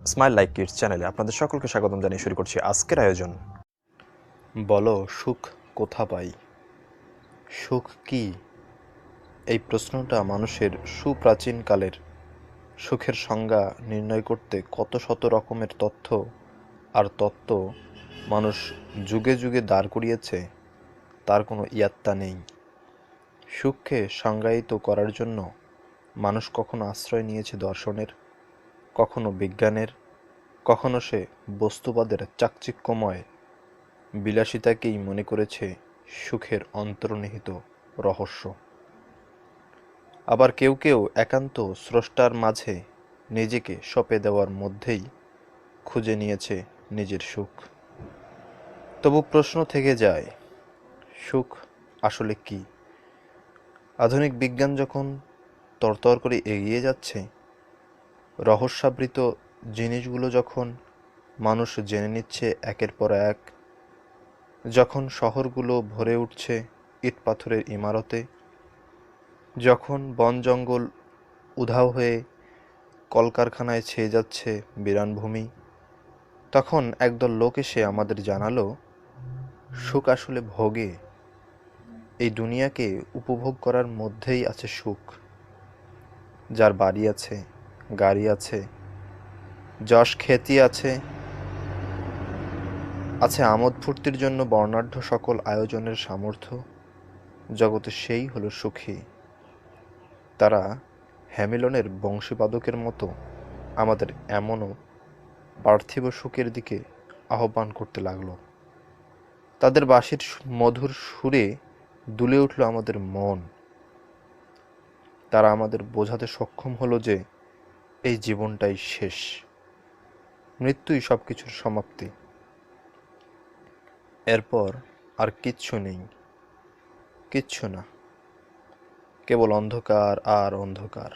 Smile like kids চ্যানেলে আপনাদের সকলকে স্বাগতম জানিয়ে শুরু করছি আজকের আয়োজন। বলো, সুখ কোথা পাই? সুখ কি? এই প্রশ্নটা মানুষের সুপ্রাচীনকালের সুখের সংজ্ঞা নির্ণয় করতে কত শত রকমের তত্ত্ব মানুষ যুগে যুগে দাঁড় করিয়েছে, তার কোনো ইয়ত্তা নেই। সুখকে সংজ্ঞায়িত করার জন্য মানুষ কখনো আশ্রয় নিয়েছে দর্শনের, কখনো বিজ্ঞানের, কখনো সে বস্তুবাদের চাকচিক্যময় বিলাসিতাকেই মনে করেছে সুখের অন্তর্নিহিত রহস্য। আবার কেউ কেউ একান্ত স্রষ্টার মাঝে নিজেকে সঁপে দেওয়ার মধ্যেই খুঁজে নিয়েছে নিজের সুখ। তবু প্রশ্ন থেকে যায়, সুখ আসলে কি? আধুনিক বিজ্ঞান যখন তরতর করে এগিয়ে যাচ্ছে, রহস্যাবৃত জিনিসগুলো যখন মানুষ জেনে নিচ্ছে একের পর এক, যখন শহরগুলো ভরে উঠছে ইট পাথরের ইমারতে, যখন বন জঙ্গল উধাও হয়ে কলকারখানায় ছেয়ে যাচ্ছে বিরান ভূমি, তখন একদল লোক এসে আমাদের জানালো, সুখ আসলে ভোগে। এই দুনিয়াকে উপভোগ করার মধ্যেই আছে সুখ। যার বাড়ি আছে, গাড়ি আছে, যশ খ্যাতি আছে, আছে আমোদ ফুর্তির জন্য বর্ণাঢ্য সকল আয়োজনের সামর্থ্য, জগতে সেই হলো সুখী। তারা হ্যামিলনের বংশীবাদকের মতো আমাদের এমনও পার্থিব সুখের দিকে আহ্বান করতে লাগলো। তাদের বাঁশির মধুর সুরে দুলে উঠল আমাদের মন। তারা আমাদের বোঝাতে সক্ষম হলো যে এই জীবনটাই শেষ, মৃত্যুই সব কিছুর সমাপ্তি। এরপর আর কিচ্ছু নেই, কিচ্ছু না, কেবল অন্ধকার আর অন্ধকার।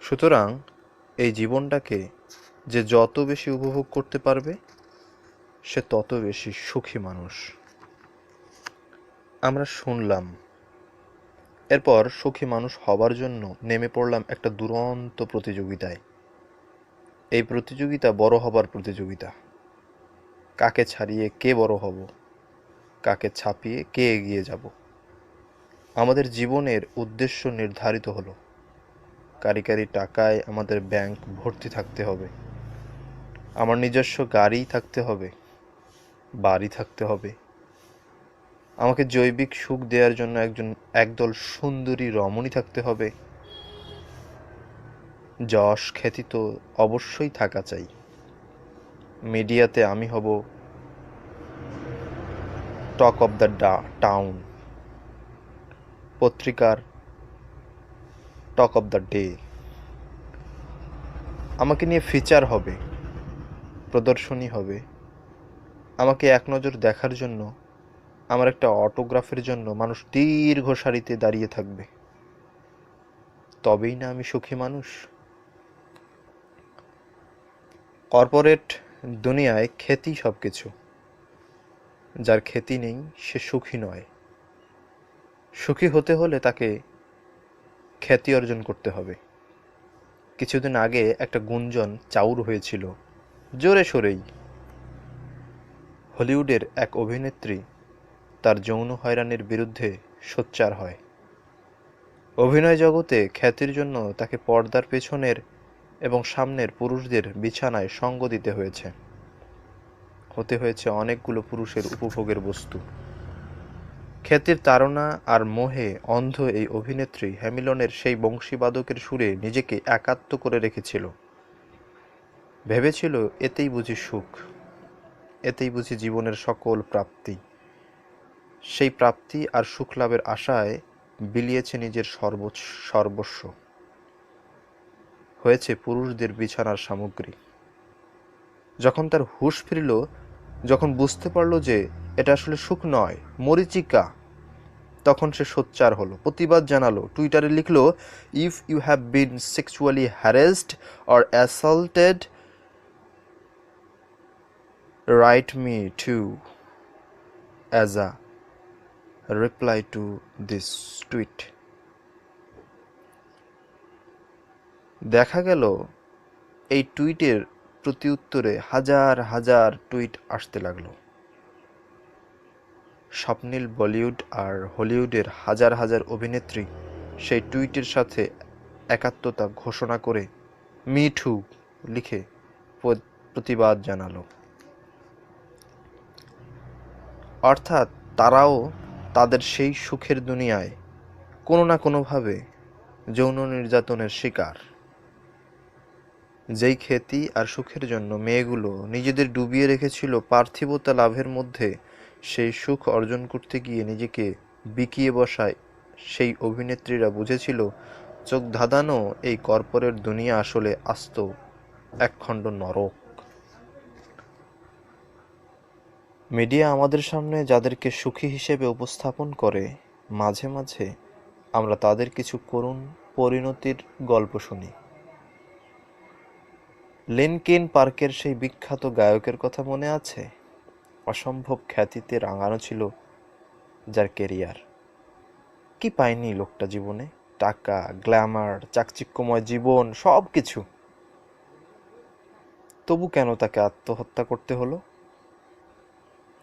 সুতরাং এই জীবনটাকে যে যত বেশি উপভোগ করতে পারবে, সে তত বেশি সুখী মানুষ। আমরা শুনলাম, এরপর সুখী মানুষ হবার জন্য নেমে পড়লাম একটা দুরন্ত প্রতিযোগিতায়। এই প্রতিযোগিতা বড় হবার প্রতিযোগিতা। কাকে ছাড়িয়ে কে বড় হব, কাকে ছাপিয়ে কে এগিয়ে যাব। আমাদের জীবনের উদ্দেশ্য নির্ধারিত হলো। কারি কারি টাকায় আমাদের ব্যাংক ভর্তি থাকতে হবে, আমার নিজস্ব গাড়ি থাকতে হবে, বাড়ি থাকতে হবে, আমাকে জৈবিক সুখ দেওয়ার জন্য একদল সুন্দরী রমণী থাকতে হবে, যশ খ্যাতি তো অবশ্যই থাকা চাই। মিডিয়াতে আমি হব টক অব দ্য টাউন, পত্রিকার টক অব দ্য ডে। আমাকে নিয়ে ফিচার হবে, প্রদর্শনী হবে, আমাকে এক নজর দেখার জন্য, আমার একটা অটোগ্রাফের জন্য মানুষ দীর্ঘ সারিতে দাঁড়িয়ে থাকবে। তবেই না আমি সুখী মানুষ? কর্পোরেট দুনিয়ায় খ্যাতি সব কিছু। যার খ্যাতি নেই সে সুখী নয়। সুখী হতে হলে তাকে খ্যাতি অর্জন করতে হবে। কিছুদিন আগে একটা গুঞ্জন চাউর হয়েছিল, জোরে সোরেই। হলিউডের এক অভিনেত্রী তার যৌন হয়রানির বিরুদ্ধে সোচ্চার হয়। অভিনয় জগতে খ্যাতির জন্য তাকে পর্দার পেছনের এবং সামনের পুরুষদের বিছানায় সঙ্গ দিতে হয়েছে, হতে হয়েছে অনেকগুলো পুরুষের উপভোগের বস্তু। খ্যাতির তাড়না আর মোহে অন্ধ এই অভিনেত্রী হ্যামিলনের সেই বংশীবাদকের সুরে নিজেকে একাত্ম করে রেখেছিল। ভেবেছিল এতেই বুঝি সুখ, এতেই বুঝি জীবনের সকল প্রাপ্তি। সেই প্রাপ্তি আর সুখ লাভের আশায় বিলিয়েছে নিজের সর্বস্ব। হয়েছে পুরুষদের বিছানার সামগ্রী। যখন তার হুঁশ ফিরল, যখন বুঝতে পারল যে এটা আসলে সুখ নয়, মরীচিকা, তখন সে সোচ্চার হলো, প্রতিবাদ জানালো, টুইটারে লিখলো, if you have been sexually harassed or assaulted, write me too as a reply to this tweet. দেখা গেল এই টুইটের প্রতিউত্তরে হাজার হাজার টুইট আসতে লাগলো। স্বপ্নিল বলিউড আর হলিউডের হাজার হাজার অভিনেত্রী সেই টুইটের সাথে একাত্মতা ঘোষণা করে মি টু লিখে প্রতিবাদ জানালো। অর্থাৎ তারাও তাদের সেই সুখের দুনিয়ায় কোনো না কোনোভাবে যৌন নির্যাতনের শিকার। যেই খ্যাতি আর সুখের জন্য মেয়েগুলো নিজেদের ডুবিয়ে রেখেছিল পার্থিবতা লাভের মধ্যে, সেই সুখ অর্জন করতে গিয়ে নিজেকে বিকিয়ে বসায় সেই অভিনেত্রীরা বুঝেছিল চোখ ধাঁধানো এই কর্পোরেট দুনিয়া আসলে আস্ত একখণ্ড নরক। মিডিয়া আমাদের সামনে যাদেরকে সুখী হিসেবে উপস্থাপন করে, মাঝে মাঝে আমরা তাদের কিছু করুণ পরিণতির গল্প শুনি। লিনকিন পার্কের সেই বিখ্যাত গায়কের কথা মনে আছে? অসম্ভব খ্যাতিতে রাঙানো ছিল যার কেরিয়ার। কি পায়নি লোকটা জীবনে? টাকা, গ্ল্যামার, চাকচিক্যময় জীবন, সব কিছু। তবু কেন তাকে আত্মহত্যা করতে হলো?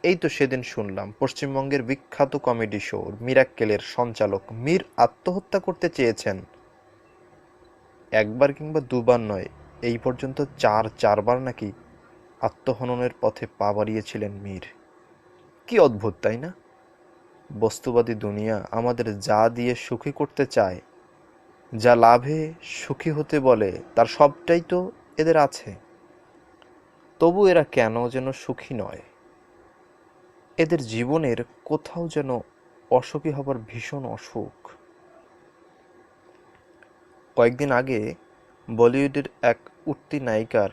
এই তো সেদিন শুনলাম পশ্চিমবঙ্গের বিখ্যাত কমেডি শো মিরাক্কেলের সঞ্চালক মীর আত্মহত্যা করতে চেয়েছেন। একবার কিংবা দুবার নয়, এই পর্যন্ত চারবার নাকি আত্মহননের পথে পা বাড়িয়েছিলেন মীর। কি অদ্ভুত, তাই না? বস্তুবাদী দুনিয়া আমাদের যা দিয়ে সুখী করতে চায়, যা লাভে সুখী হতে বলে, তার সবটাই তো এদের আছে। তবু এরা কেন যেন সুখী নয়। এদের জীবনের কোথাও যেন অসুখী হবার ভীষণ অসুখ। কয়েকদিন আগে বলিউডের এক উঠতি নায়িকার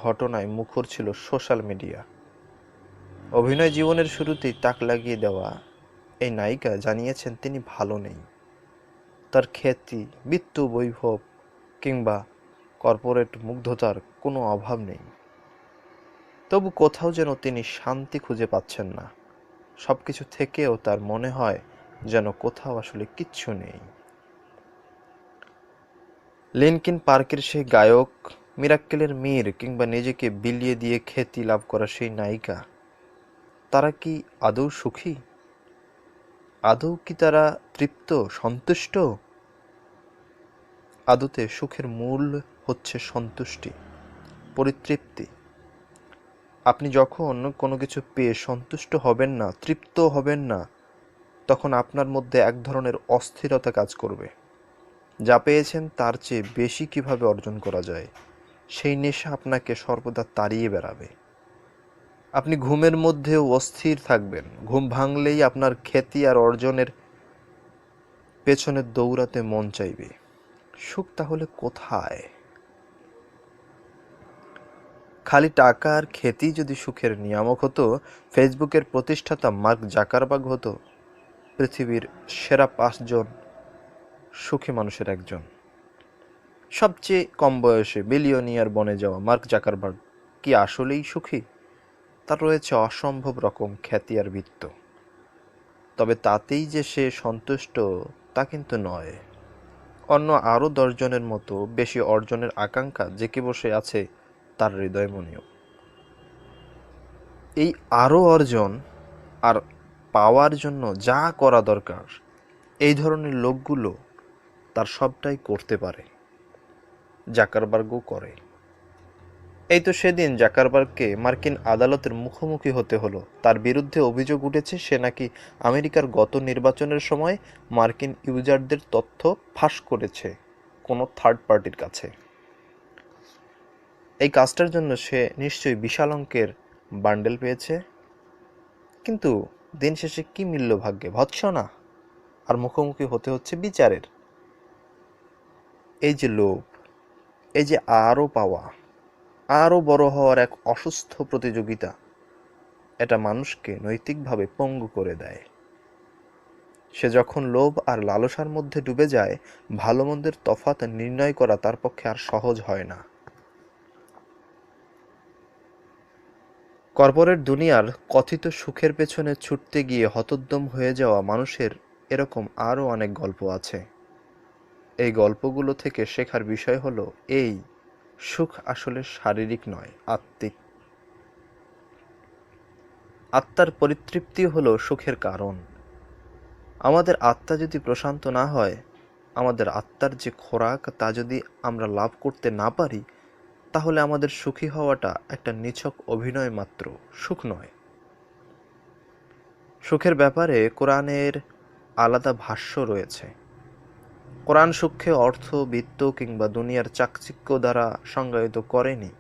ঘটনায় মুখর ছিল সোশ্যাল মিডিয়া। অভিনয় জীবনের শুরুতেই তাক লাগিয়ে দেওয়া এই নায়িকা জানিয়েছেন তিনি ভালো নেই। তার খ্যাতি, বিত্ত, বৈভব কিংবা কর্পোরেট মুগ্ধতার কোনো অভাব নেই। তবু কোথাও যেন তিনি শান্তি খুঁজে পাচ্ছেন না। সব কিছু থেকেও তার মনে হয় যেন কোথাও আসলে কিচ্ছু নেই। লিনকিন পার্কের সেই গায়ক, মিরাক্কেলের মীর কিংবা নিজেকে বিলিয়ে দিয়ে খ্যাতি লাভ করা সেই নায়িকা, তারা কি আদৌ সুখী? আদৌ কি তারা তৃপ্ত, সন্তুষ্ট? আদতে সুখের মূল হচ্ছে সন্তুষ্টি, পরিতৃপ্তি। আপনি যখন কোনো কিছু পেয়ে সন্তুষ্ট হবেন না, তৃপ্ত হবেন না, তখন আপনার মধ্যে এক ধরনের অস্থিরতা কাজ করবে। যা পেয়েছেন তার চেয়ে বেশি কিভাবে অর্জন করা যায়, সেই নেশা আপনাকে সর্বদা তাড়িয়ে বেড়াবে। আপনি ঘুমের মধ্যেও অস্থির থাকবেন। ঘুম ভাঙলেই আপনার খ্যাতি আর অর্জনের পেছনে দৌড়াতে মন চাইবে। সুখ তাহলে কোথায়? খালি টাকা আর খ্যাতি যদি সুখের নিয়ামক হতো, ফেসবুকের প্রতিষ্ঠাতা মার্ক জাকারবার্গ হতো পৃথিবীর সেরা 5 জন সুখী মানুষের একজন। সবচেয়ে কম বয়সে বিলিয়নিয়ার বনে যাওয়া মার্ক জাকারবার্গ কি আসলেই সুখী? তার রয়েছে অসম্ভব রকম খ্যাতি আর বিত্ত, তবে তাতেই যে সে সন্তুষ্ট তা কিন্তু নয়। অন্য আরও 10 জনের মতো বেশি অর্জনের আকাঙ্ক্ষা জেঁকে বসে আছে তার হৃদয়মনেও। এই আরও অর্জন আর পাওয়ার জন্য যা করা দরকার, এই ধরনের লোকগুলো তার সবটাই করতে পারে। জাকারবার্গও করে। এই তো সেদিন জাকারবার্গকে মার্কিন আদালতের মুখোমুখি হতে হলো। তার বিরুদ্ধে অভিযোগ উঠেছে সে নাকি আমেরিকার গত নির্বাচনের সময় মার্কিন ইউজারদের তথ্য ফাঁস করেছে কোনো থার্ড পার্টির কাছে। এই কাজটার জন্য সে নিশ্চয়ই বিশাল অঙ্কের বান্ডেল পেয়েছে। কিন্তু দিন শেষে কি মিলল ভাগ্যে? ভৎসনা। আর মুখোমুখি হতে হচ্ছে বিচারের। এই যে লোভ, এই যে আরও পাওয়া, আরও বড় হওয়ার এক অসুস্থ প্রতিযোগিতা, এটা মানুষকে নৈতিকভাবে পঙ্গু করে দেয়। সে যখন লোভ আর লালসার মধ্যে ডুবে যায়, ভালো মন্দের তফাৎ নির্ণয় করা তার পক্ষে আর সহজ হয় না। কর্পোরেট দুনিয়ার কথিত সুখের পেছনে ছুটতে গিয়ে হতোদ্যম হয়ে যাওয়া মানুষের এরকম আরও অনেক গল্প আছে। এই গল্পগুলো থেকে শেখার বিষয় হলো এই: সুখ আসলে শারীরিক নয়, আত্মিক। আত্মার পরিতৃপ্তি হলো সুখের কারণ। আমাদের আত্মা যদি প্রশান্ত না হয়, আমাদের আত্মার যে খোরাক তা যদি আমরা লাভ করতে না পারি, তাহলে আমাদের সুখী হওয়াটা একটা নিছক অভিনয় মাত্র, সুখ নয়। সুখের ব্যাপারে কোরআনের আলাদা ভাষ্য রয়েছে। কোরআন সুখকে অর্থ, বিত্ত কিংবা দুনিয়ার চাকচিক্য দ্বারা সংজ্ঞায়িত করেনি,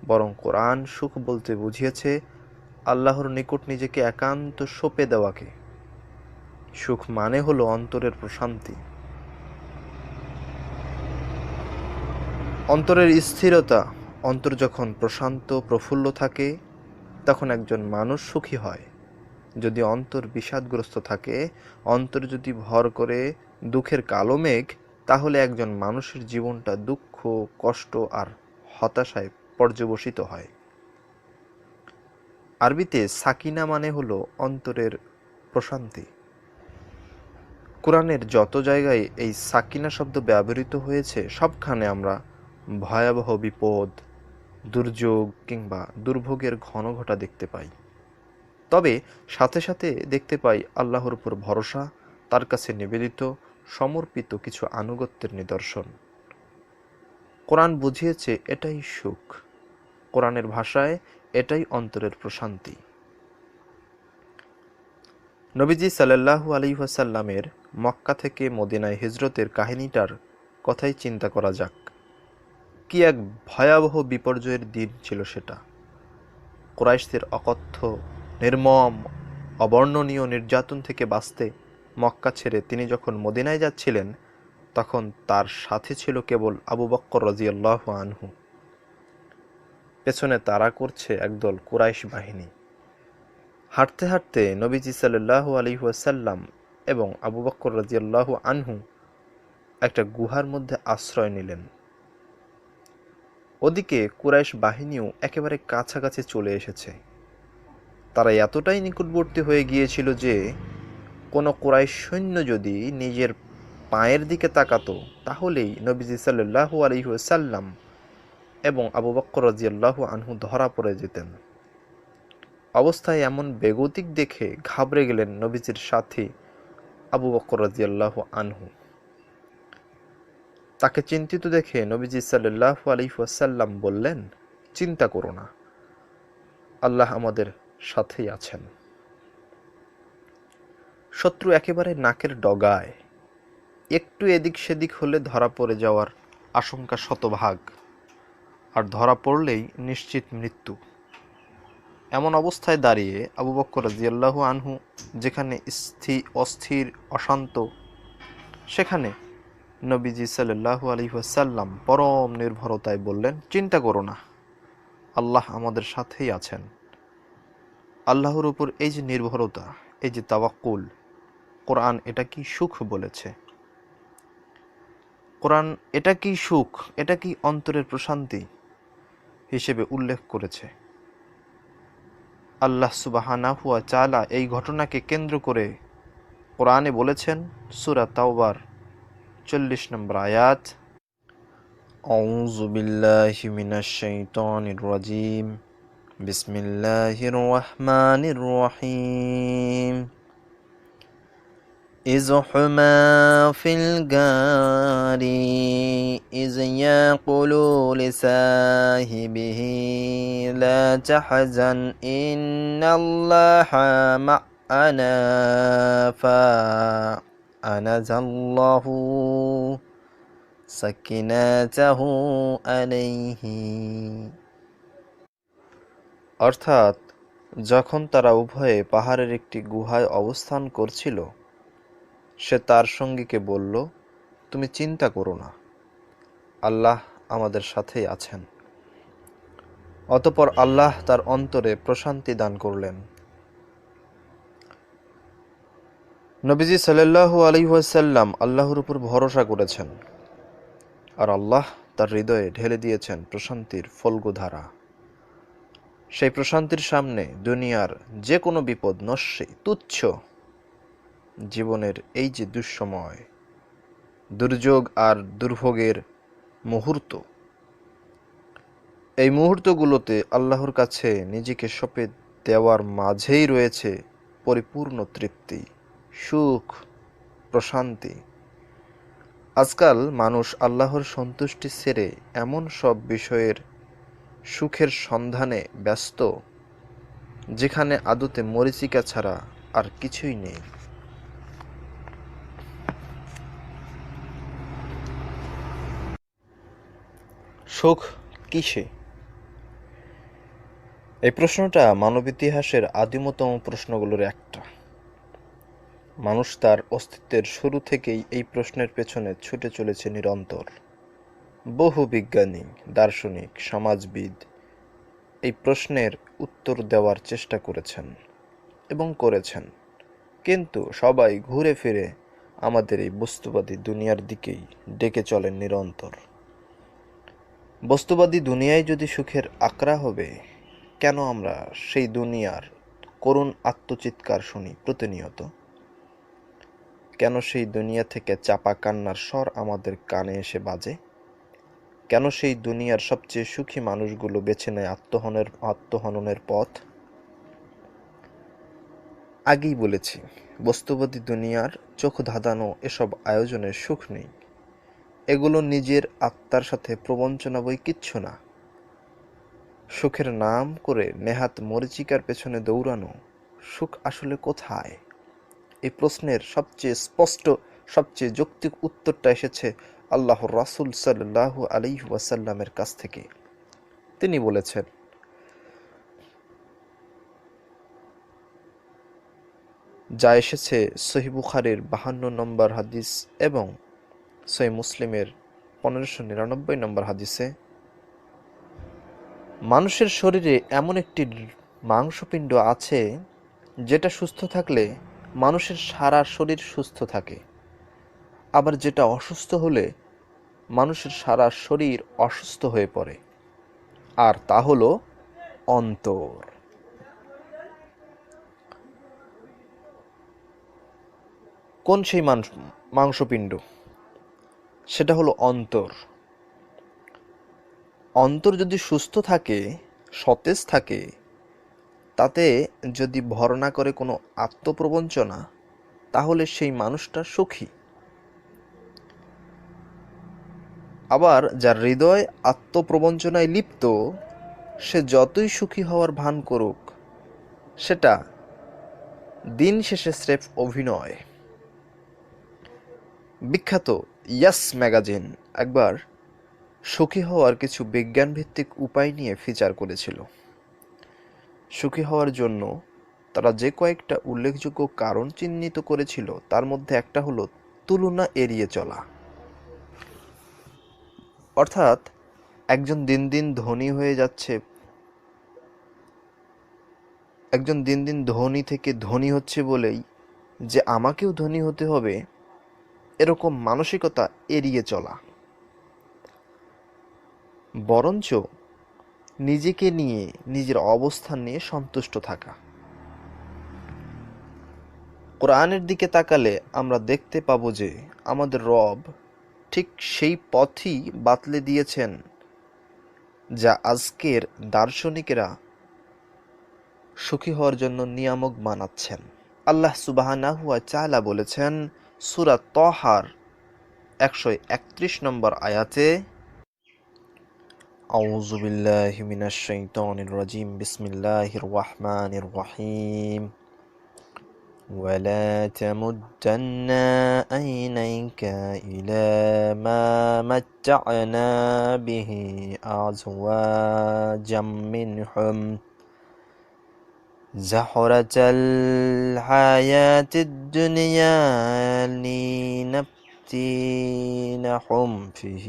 বরং কোরআন সুখ বলতে বুঝিয়েছে আল্লাহর নিকট নিজেকে একান্ত সঁপে দেওয়াকে। সুখ মানে হলো অন্তরের প্রশান্তি, অন্তরের স্থিরতা। অন্তর যখন প্রশান্ত প্রফুল্ল থাকে, তখন একজন মানুষ সুখী হয়। যদি অন্তর বিষাদগ্রস্ত থাকে, অন্তর যদি ভর করে দুঃখের কালো মেঘ, তাহলে একজন মানুষের জীবনটা দুঃখ, কষ্ট আর হতাশায় পর্যবসিত হয়। আরবিতে সাকিনা মানে হলো অন্তরের প্রশান্তি। কোরআনের যত জায়গায় এই সাকিনা শব্দ ব্যবহৃত হয়েছে, সবখানে আমরা ভয়াবহ বিপদ, দুর্যোগ কিংবা দুর্ভোগের ঘনঘটা দেখতে পাই। তবে সাথে সাথে দেখতে পাই আল্লাহর উপর ভরসা, তার কাছে নিবেদিত, সমর্পিত কিছু আনুগত্যের নিদর্শন। কোরআন বুঝিয়েছে এটাই সুখ। কোরআনের ভাষায় এটাই অন্তরের প্রশান্তি। নবীজি সাল্লাল্লাহু আলাইহি ওয়াসাল্লামের মক্কা থেকে মদিনায় হিজরতের কাহিনীটার কথাই চিন্তা করা যাক। কি এক ভয়াবহ বিপর্যয়ের দিন ছিল সেটা। কুরাইশদের অকথ্য, নির্মম, অবর্ণনীয় নির্যাতন থেকে বাঁচতে মক্কা ছেড়ে তিনি যখন মদিনায় যাচ্ছিলেন, তখন তার সাথে ছিল কেবল আবু বকর রাদিয়াল্লাহু আনহু। পেছনে তাড়া করছে একদল কুরাইশ বাহিনী। হাঁটতে হাঁটতে নবীজি সাল্লাল্লাহু আলাইহি ওয়াসাল্লাম এবং আবু বকর রাদিয়াল্লাহু আনহু একটা গুহার মধ্যে আশ্রয় নিলেন। ওদিকে কুরাইশ বাহিনীও একেবারে কাছাকাছি চলে এসেছে। তারা এতটাই নিকটবর্তী হয়ে গিয়েছিল যে কোনো কুরাইশ সৈন্য যদি নিজের পায়ের দিকে তাকাতো, তাহলেই নবীজি সাল্লাল্লাহু আলাইহি ওয়াসাল্লাম এবং আবু বকর রাদিয়াল্লাহু আনহু ধরা পড়ে যেতেন। অবস্থায় এমন বেগতিক দেখে ঘাবড়ে গেলেন নবীজির সাথী আবু বকর রাদিয়াল্লাহু আনহু। তাকে চিন্তিত দেখে নবীজি সাল্লাল্লাহু আলাইহি ওয়াসাল্লাম বললেন, চিন্তা করো না, আল্লাহ আমাদের সাথেই আছেন। শত্রু একেবারে নাকের ডগায়, একটু এদিক সেদিক হলে ধরা পড়ে যাওয়ার আশঙ্কা শতভাগ, আর ধরা পড়লেই নিশ্চিত মৃত্যু। এমন অবস্থায় দাঁড়িয়ে আবু বকর রাদিয়াল্লাহু আনহু যেখানে অস্থির, অশান্ত, সেখানে নবীজি সাল্লাল্লাহু আলাইহি ওয়াসাল্লাম পরম নির্ভরতায় বললেন, চিন্তা করো না, আল্লাহ আমাদের সাথেই আছেন। আল্লাহর উপর এই যে নির্ভরতা, এই যে তাওয়াক্কুল, কোরআন এটা কি সুখ বলেছে। কোরআন এটা কি সুখ, এটা কি অন্তরের প্রশান্তি হিসেবে উল্লেখ করেছে। আল্লাহ সুবহানাহু ওয়া তাআলা এই ঘটনাকে কেন্দ্র করে কোরআনে বলেছেন, সূরা তাওবার 40 নম্বর আয়াত, আউযু বিল্লাহি মিনাশ শাইতানির রাজীম, বিসমিল্লাহির রহমানির রহিম। إذ حما في الغار إذ يقول لصاحبه لا تحزن إن الله معنا فأنزل الله سكينته عليه। অর্থাৎ যখন তারা উভয়ে পাহাড়ের একটি গুহায় অবস্থান করছিল, সে তার সঙ্গীকে বলল, তুমি চিন্তা করো না, আল্লাহ আমাদের সাথেই আছেন। অতঃপর আল্লাহ তার অন্তরে প্রশান্তি দান করলেন। নবীজি সাল্লাল্লাহু আলাইহি ওয়াসাল্লাম আল্লাহর উপর ভরসা করেছেন, আর আল্লাহ তার হৃদয়ে ঢেলে দিয়েছেন প্রশান্তির ফল্গু ধারা। সেই প্রশান্তির সামনে দুনিয়ার যে কোনো বিপদ নস্যি, তুচ্ছ। জীবনের এই যে দুঃসময়, দুর্যোগ আর দুর্ভোগের মুহূর্ত, এই মুহূর্তগুলোতে আল্লাহর কাছে নিজেকে সঁপে দেওয়ার মাঝেই রয়েছে পরিপূর্ণ তৃপ্তি, সুখ, প্রশান্তি। আজকাল মানুষ আল্লাহর সন্তুষ্টি ছেড়ে এমন সব বিষয়ের সুখের সন্ধানে ব্যস্ত যেখানে আদতে মরীচিকা ছাড়া আর কিছুই নেই। সুখ কিসে? এই প্রশ্নটা মানব ইতিহাসের আদিমতম প্রশ্নগুলোর একটা। মানুষ তার অস্তিত্বের শুরু থেকেই এই প্রশ্নের পেছনে ছুটে চলেছে নিরন্তর। বহু বিজ্ঞানী, দার্শনিক, সমাজবিদ এই প্রশ্নের উত্তর দেওয়ার চেষ্টা করেছেন এবং করেছেন, কিন্তু সবাই ঘুরে ফিরে আমাদের এই বস্তুবাদী দুনিয়ার দিকেই ডেকে চলেন নিরন্তর। বস্তুবাদী দুনিয়ায় যদি সুখের আকরা হবে, কেন আমরা সেই দুনিয়ার করুণ আত্মচিৎকার শুনি প্রতিনিয়ত? কেন সেই দুনিয়া থেকে চাপা কান্নার স্বর আমাদের কানে এসে বাজে? কেন সেই দুনিয়ার সবচেয়ে সুখী মানুষগুলো বেছে নেয় আত্মহননের পথ? আগেই বলেছি, বস্তুবাদী দুনিয়ার চোখ ধাঁধানো এসব আয়োজনের সুখ নেই। এগুলো নিজের আত্মার সাথে প্রবঞ্চনা বই কিচ্ছু না। সুখের নাম করে নেহাত মরীচিকার পেছনে দৌড়ানো সুখ আসলে কোথায়? এই প্রশ্নের সবচেয়ে স্পষ্ট, সবচেয়ে যৌক্তিক উত্তরটা এসেছে আল্লাহর রাসূল সাল্লাল্লাহু আলাইহি ওয়াসাল্লামের কাছ থেকে। তিনি বলেছেন, যা এসেছে সহিহ বুখারীর 52 নম্বর হাদিস এবং সহিহ মুসলিমের 1599 নম্বর হাদিসে, মানুষের শরীরে এমন একটি মাংসপিণ্ড আছে যেটা সুস্থ থাকলে মানুষের সারা শরীর সুস্থ থাকে, আবার যেটা অসুস্থ হলে মানুষের সারা শরীর অসুস্থ হয়ে পড়ে, আর তা হলো অন্তর। কোন সেই মাংসপিণ্ড? সেটা হলো অন্তর। অন্তর যদি সুস্থ থাকে, সতেজ থাকে, তাতে যদি ভর না করে কোনো আত্মপ্রবঞ্চনা, তাহলে সেই মানুষটা সুখী। আবার যার হৃদয় আত্মপ্রবঞ্চনায় লিপ্ত, সে যতই সুখী হওয়ার ভান করুক, সেটা দিন শেষে স্রেফ অভিনয়। বিখ্যাত ইয়াস ম্যাগাজিন একবার সুখী হওয়ার কিছু বিজ্ঞানভিত্তিক উপায় নিয়ে ফিচার করেছিল। সুখী হওয়ার জন্য তারা যে কয়েকটা উল্লেখযোগ্য কারণ চিহ্নিত করেছিল, তার মধ্যে একটা হলো তুলনা এড়িয়ে চলা। অর্থাৎ একজন দিন দিন ধনী থেকে ধনী হচ্ছে বলেই যে আমাকেও ধনী হতে হবে, এরকম মানসিকতা এড়িয়ে চলা। বরঞ্চ নিজেকে নিয়ে, নিজের অবস্থান নিয়ে সন্তুষ্ট থাকা। কোরআনের দিকে তাকালে আমরা দেখতে পাবো যে আমাদের রব ঠিক সেই পথই বাতলে দিয়েছেন যা আজকের দার্শনিকেরা সুখী হওয়ার জন্য নিয়ামক বানাচ্ছেন। আল্লাহ সুবহানাহু ওয়া তাআলা বলেছেন সূরা তাহার 131 নম্বর আয়াতে, আউযু বিল্লাহি মিনাশ শাইতানির রাজিম, বিসমিল্লাহির রহমানির রহিম, ولا تمدن عينيك إلى ما متعنا به أزواجا منهم زهرة الحياة الدنيا لنفتنهم فيه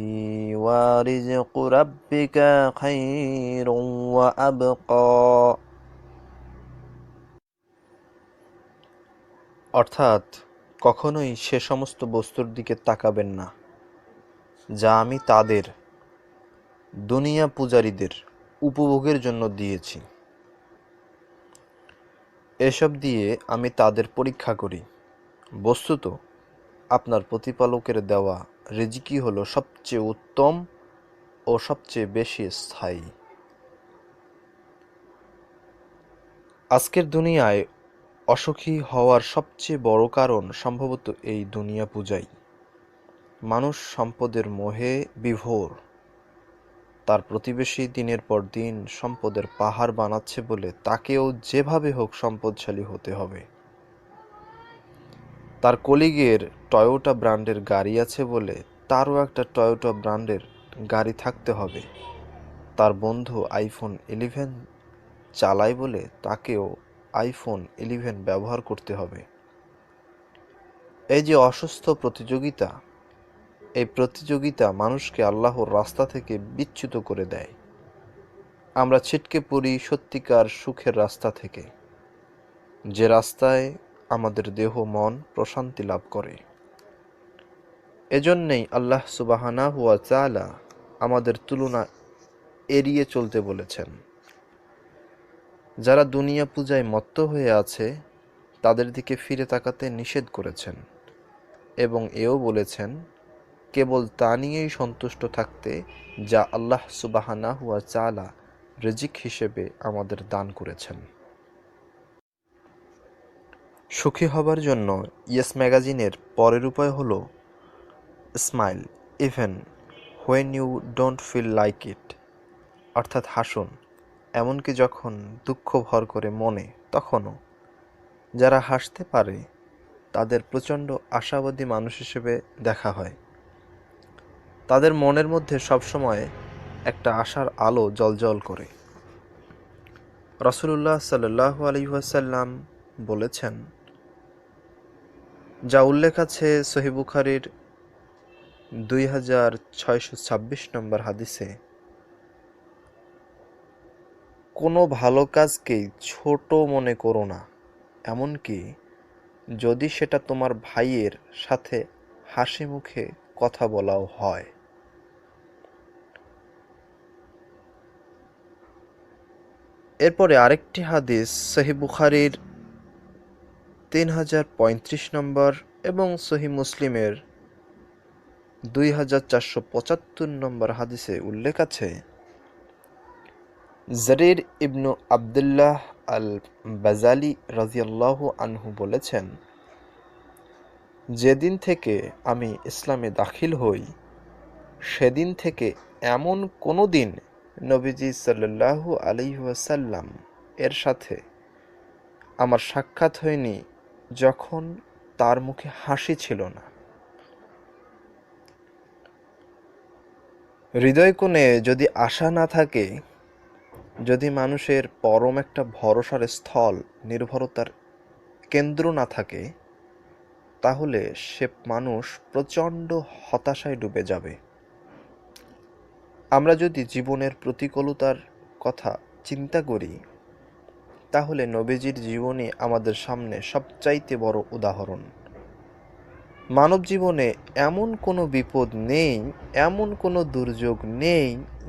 ورزق ربك خير وأبقى। অর্থাৎ কখনোই সে সমস্ত বস্তুর দিকে তাকাবেন না যা আমি তাদের, দুনিয়া পূজারীদের উপভোগের জন্য দিয়েছি। এসব দিয়ে আমি তাদের পরীক্ষা করি। বস্তুত আপনার প্রতিপালকের দেওয়া রিজিকই হলো সবচেয়ে উত্তম ও সবচেয়ে বেশি স্থায়ী। আজকের দুনিয়ায় অসুখী হওয়ার সবচেয়ে বড় কারণ সম্ভবত এই দুনিয়া পূজাই। মানুষ সম্পদের মোহে বিভোর। তার প্রতিবেশী দিনের পর দিন সম্পদের পাহাড় বানাচ্ছে বলে তাকেও যেভাবে হোক সম্পদশালী হতে হবে। তার কলিগের টয়োটা ব্র্যান্ডের গাড়ি আছে বলে তারও একটা টয়োটা ব্র্যান্ডের গাড়ি থাকতে হবে। তার বন্ধু আইফোন 11 চালায় বলে তাকেও আইফোন 11 ব্যবহার করতে হবে। এই যে অসুস্থ প্রতিযোগিতা, এই প্রতিযোগিতা মানুষকে আল্লাহর রাস্তা থেকে বিচ্যুত করে দেয়। আমরা ছিটকে পড়ি সত্যিকার সুখের রাস্তা থেকে, যে রাস্তায় আমাদের দেহ মন প্রশান্তি লাভ করে। এজন্যই আল্লাহ সুবহানাহু ওয়া তাআলা আমাদের তুলনা এড়িয়ে চলতে বলেছেন। যারা দুনিয়া পূজায় মত্ত হয়ে আছে তাদের দিকে ফিরে তাকাতে নিষেধ করেছেন এবং এও বলেছেন কেবল তা নিয়েই সন্তুষ্ট থাকতে যা আল্লাহ সুবহানাহু ওয়া তাআলা রিজিক হিসেবে আমাদের দান করেছেন। সুখী হবার জন্য ইয়েস ম্যাগাজিনের পরের উপায় হলো smile even when you don't feel like it, অর্থাৎ হাসুন এমনকি যখন দুঃখ ভর করে মনে তখনও। যারা হাসতে পারে তাদের প্রচণ্ড আশাবাদী মানুষ হিসেবে দেখা হয়। তাদের মনের মধ্যে সবসময় একটা আশার আলো জ্বলজ্বল করে। রাসূলুল্লাহ সাল্লাল্লাহু আলাইহি ওয়াসাল্লাম বলেছেন, যা উল্লেখ আছে সহিহ বুখারীর 2626 নম্বর হাদিসে, কোনো ভালো কাজকেই ছোট মনে করো না, এমনকি যদি সেটা তোমার ভাইয়ের সাথে হাসি মুখে কথা বলাও হয়। এরপরে আরেকটি হাদিস সহিহ বুখারীর 3035 নম্বর এবং সহিহ মুসলিমের 2475 নম্বর হাদিসে উল্লেখ আছে, জারির ইবনু আবদুল্লাহ আল বাজালি রাদিয়াল্লাহু আনহু বলেছেন, যেদিন থেকে আমি ইসলামে দাখিল হই সেদিন থেকে এমন কোনো দিন নবীজি সাল্লাল্লাহু আলাইহি ওয়াসাল্লাম এর সাথে আমার সাক্ষাৎ হয়নি যখন তার মুখে হাসি ছিল না। হৃদয় কোণে যদি আশা না থাকে, যদি মানুষের পরম একটা ভরসার স্থল নির্ভরতার কেন্দ্র না থাকে, তাহলে সে মানুষ প্রচণ্ড হতাশায় ডুবে যাবে। আমরা যদি জীবনের প্রতিকূলতার কথা চিন্তা করি তাহলে নবীজির জীবনী আমাদের সামনে সবচাইতে বড় উদাহরণ। মানব জীবনে এমন কোনো বিপদ নেই, এমন কোনো দুর্যোগ নেই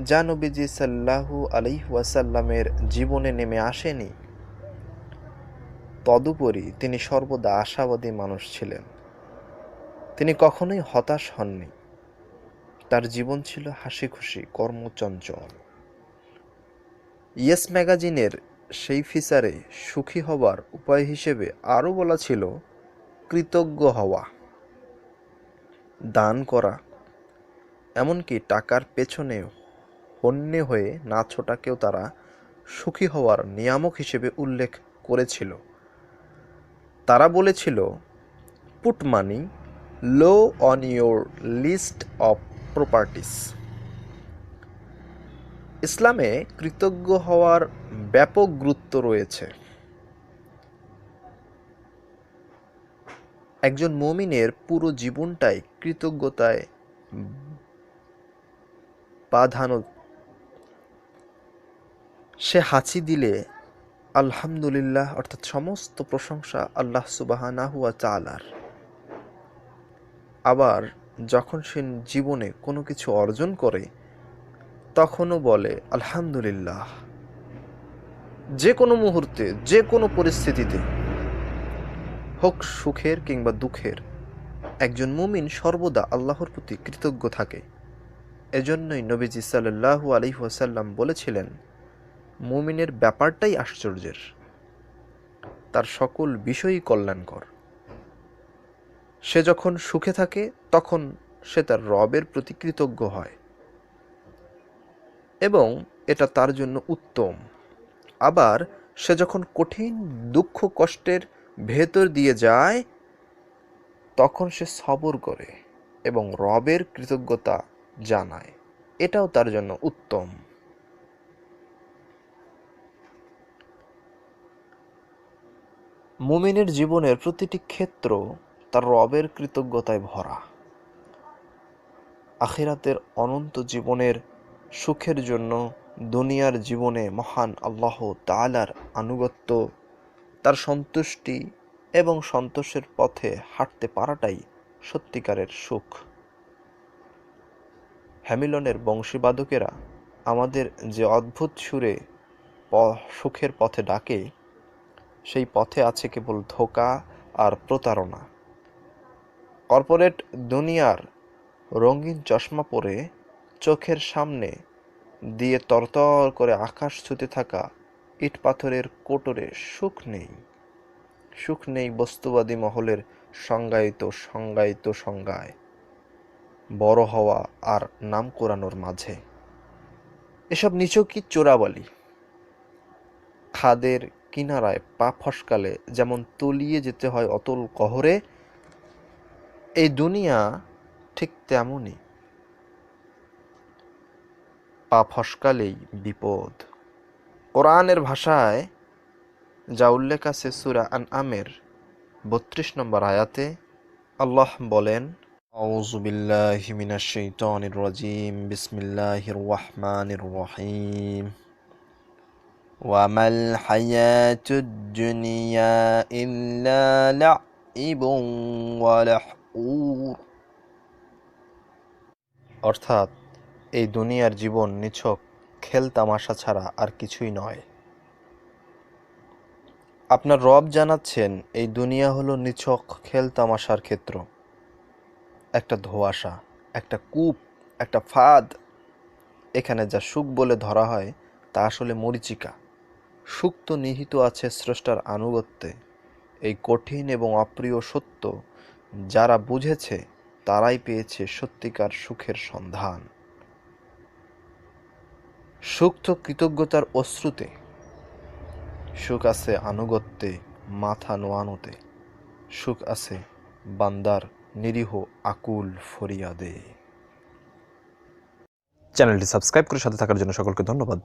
যা নবীজি সাল্লাল্লাহু আলাইহি ওয়াসাল্লামের জীবনে নেমে আসেনি। তদুপরি তিনি সর্বদা আশাবাদী মানুষ ছিলেন। তিনি কখনোই হতাশ হননি। তার জীবন ছিল হাসি খুশি, কর্মচঞ্চল। ইয়েস ম্যাগাজিনের সেই ফিচারে সুখী হবার উপায় হিসেবে আরও বলা ছিল কৃতজ্ঞ হওয়া, দান করা, এমনকি টাকার পেছনে হন্যে হয়ে না ছোটাকেও তারা সুখী হওয়ার নিয়ামক হিসেবে উল্লেখ করেছিল। তারা বলেছিল, put money low on your list of properties. ইসলামে কৃতজ্ঞ হওয়ার ব্যাপক গুরুত্ব রয়েছে। একজন মুমিনের পুরো জীবনটাই কৃতজ্ঞতায় বাঁধানো। সে হাঁচি দিলে আলহামদুলিল্লাহ, অর্থাৎ সমস্ত প্রশংসা আল্লাহ সুবহানাহু ওয়া তাআলার। আবার যখন সে জীবনে কোনো কিছু অর্জন করে তখনও বলে আলহামদুলিল্লাহ। যে কোনো মুহূর্তে, যে কোনো পরিস্থিতিতে, হোক সুখের কিংবা দুঃখের, একজন মুমিন সর্বদা আল্লাহর প্রতি কৃতজ্ঞ থাকে। এজন্যই নবীজি সাল্লাল্লাহু আলাইহি ওয়াসাল্লাম বলেছিলেন, মুমিনের ব্যাপারটাই আশ্চর্যের। তার সকল বিষয়ই কল্যাণকর। সে যখন সুখে থাকে তখন সে তার রবের প্রতি কৃতজ্ঞ হয় এবং এটা তার জন্য উত্তম। আবার সে যখন কঠিন দুঃখ কষ্টের ভেতর দিয়ে যায় তখন সে সবর করে এবং রবের কৃতজ্ঞতা জানায়, এটাও তার জন্য উত্তম। মুমিনের জীবনের প্রতিটি ক্ষেত্র তার রবের কৃতজ্ঞতায় ভরা। আখিরাতের অনন্ত জীবনের সুখের জন্য দুনিয়ার জীবনে মহান আল্লাহ তাআলার আনুগত্য, তার সন্তুষ্টি এবং সন্তোষের পথে হাঁটতে পারাটাই সত্যিকারের সুখ। হ্যামিলনের বংশীবাদকেরা আমাদের যে অদ্ভুত সুরে সুখের পথে ডাকে, সেই পথে আছে কেবল ধোঁকা আর প্রতারণা। কর্পোরেট দুনিয়ার রঙিন চশমা পরে চোখের সামনে দিয়ে তরতর করে আকাশ ছুঁতে থাকা ইট পাথরের কোটরে সুখ নেই। সুখ নেই বস্তুবাদী মহলের সংজ্ঞায়িত সংজ্ঞায় বড় হওয়া আর নাম কোরানোর মাঝে। এসব নিছকই চোরাবালি। খাদের কিনারায় পা ফসকালে যেমন তলিয়ে যেতে হয় অতল গহরে, এই দুনিয়া ঠিক তেমনই, পা ফসকালেই বিপদ। কোরআনের ভাষায় যা উল্লেখ আছে সূরা আনআমের ৩২ নম্বর আয়াতে, আল্লাহ বলেন, আউযু বিল্লাহি মিনাশ শাইতানির রাজিম, বিসমিল্লাহির রহমানির রহিম, ওয়া মাল হায়াতুদ দুনিয়া ইল্লা লাইবুন ওয়া লাহউর। অর্থাৎ এই দুনিয়ার জীবন নিছক খেল তামাশা ছাড়া আর কিছুই নয়। আপনার রব জানাচ্ছেন এই দুনিয়া হলো নিছক খেল তামাশার ক্ষেত্র, একটা ধোঁয়াশা, একটা কূপ, একটা ফাঁদ। এখানে যা সুখ বলে ধরা হয় তা আসলে মরীচিকা। সুখ তো নিহিত আছে স্রষ্টার আনুগত্যে। এই কঠিন এবং অপ্রিয় সত্য যারা বুঝেছে তারাই পেয়েছে সত্যিকার সুখের সন্ধান। সুখ তো কৃতজ্ঞতার অশ্রুতে, সুখ আছে আনুগত্যে, মাথা নোয়ানোতে, সুখ আছে বান্দার নিরীহ আকুল ফরিয়াদে। চ্যানেলটি সাবস্ক্রাইব করে সাথে থাকার জন্য সকলকে ধন্যবাদ।